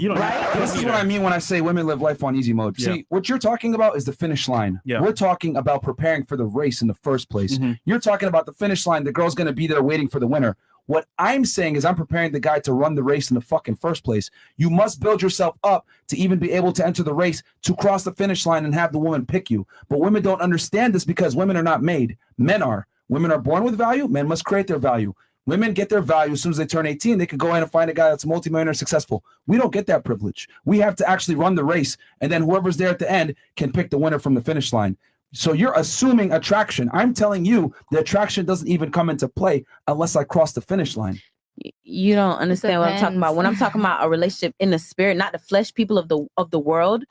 You don't. Right? This is what I mean when I say women live life on easy mode. See, what you're talking about is the finish line. We're talking about preparing for the race in the first place. You're talking about the finish line. The girl's going to be there waiting for the winner. What I'm saying is I'm preparing the guy to run the race in the fucking first place. You must build yourself up to even be able to enter the race, to cross the finish line and have the woman pick you. But women don't understand this because women are not made. Men are. Women are born with value. Men must create their value. Women get their value as soon as they turn 18. They could go in and find a guy that's a multimillionaire successful. We don't get that privilege. We have to actually run the race, and then whoever's there at the end can pick the winner from the finish line. So you're assuming attraction. I'm telling you the attraction doesn't even come into play unless I cross the finish line. You don't understand what I'm talking about. When I'm talking about a relationship in the spirit, not the flesh, people of the world,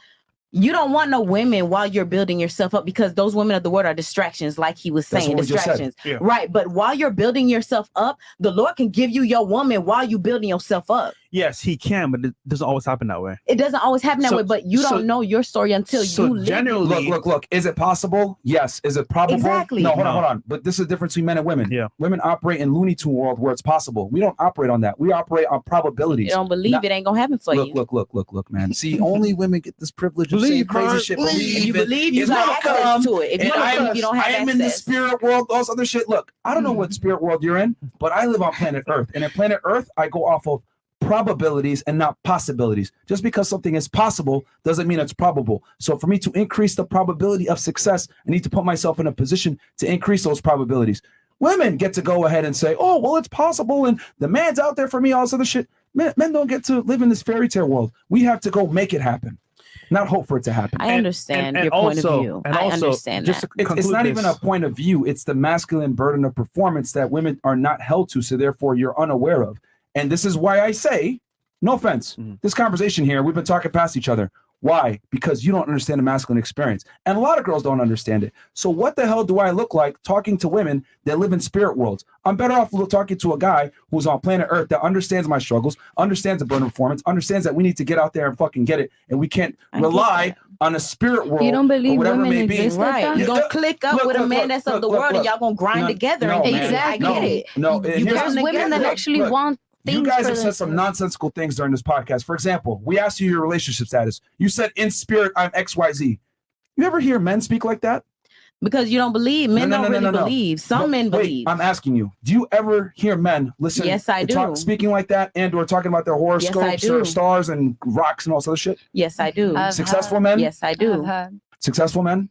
you don't want no women while you're building yourself up, because those women of the world are distractions, like he was saying, distractions. Right. But while you're building yourself up, the Lord can give you your woman while you're building yourself up. Yes, he can, but it doesn't always happen that way. It doesn't always happen that way, but you don't know your story until you live. Generally, look. Is it possible? Yes. Is it probable? Exactly. No, hold on. But this is the difference between men and women. Women operate in Looney Tune world where it's possible. We don't operate on that. We operate on probabilities. You don't believe it ain't gonna happen for you. Look, man. See, only women get this privilege of saying crazy shit. If you believe, you got access to it. If you don't believe, you don't have access. I am in the spirit world, all this other shit. Look, I don't know what spirit world you're in, but I live on planet Earth. And in planet Earth, I go off of probabilities and not possibilities. Just because something is possible doesn't mean it's probable. So for me to increase the probability of success, I need to put myself in a position to increase those probabilities. Women get to go ahead and say, oh, well, it's possible, and the man's out there for me, all this other shit. Men don't get to live in this fairy tale world. We have to go make it happen, not hope for it to happen. I understand your point of view. I understand that. It's not even a point of view. It's the masculine burden of performance that women are not held to, so therefore you're unaware of. And this is why I say, no offense, this conversation here, we've been talking past each other. Why? Because you don't understand the masculine experience. And a lot of girls don't understand it. So what the hell do I look like talking to women that live in spirit worlds? I'm better off talking to a guy who's on planet Earth that understands my struggles, understands the burden of performance, understands that we need to get out there and fucking get it. And we can't rely on a spirit world. You don't believe women may exist be. like that? You're going to click up with a man that's of the world and y'all going to grind together. Exactly. I get it. No, there's women that actually want things. You guys have said some nonsensical things during this podcast. For example, we asked you your relationship status. You said in spirit, I'm XYZ. You ever hear men speak like that? Because you don't believe. Men don't really believe. Some men believe. I'm asking you, do you ever hear men listen? Yes, I do. Speaking like that and or talking about their horoscopes or stars and rocks and all this other shit? Yes, I do. Successful men? Yes, I do. Successful men?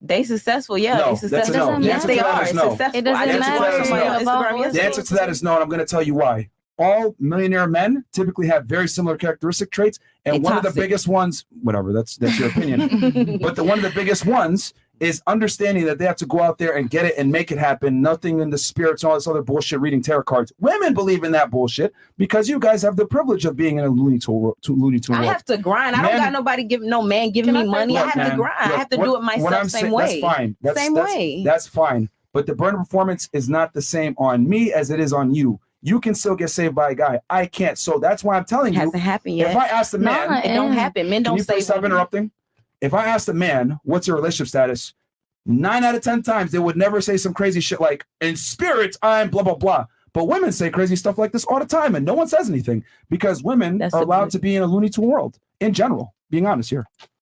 They successful, yeah. No, they successful. that's a no. Yes, they are. No. It doesn't matter. The answer to that is no, and I'm going to tell you why. All millionaire men typically have very similar characteristic traits, and one of the biggest ones, whatever, that's your opinion, but one of the biggest ones is understanding that they have to go out there and get it and make it happen. Nothing in the spirits, all this other bullshit, reading tarot cards. Women believe in that bullshit because you guys have the privilege of being in a Looney Tune world. I have to grind. I don't got nobody giving me money. I have to grind. I have to do it myself same way. That's fine. Same way. That's fine. But the burden of performance is not the same on me as it is on you. You can still get saved by a guy. I can't. So that's why I'm telling you. It hasn't happened yet. If I ask the man, it don't happen. Men don't say. Stop interrupting. If I asked a man, what's your relationship status? 9 out of 10 times they would never say some crazy shit like, in spirit, I'm blah, blah, blah. But women say crazy stuff like this all the time, and no one says anything because women are allowed to be in a Looney Tune world in general, being honest here.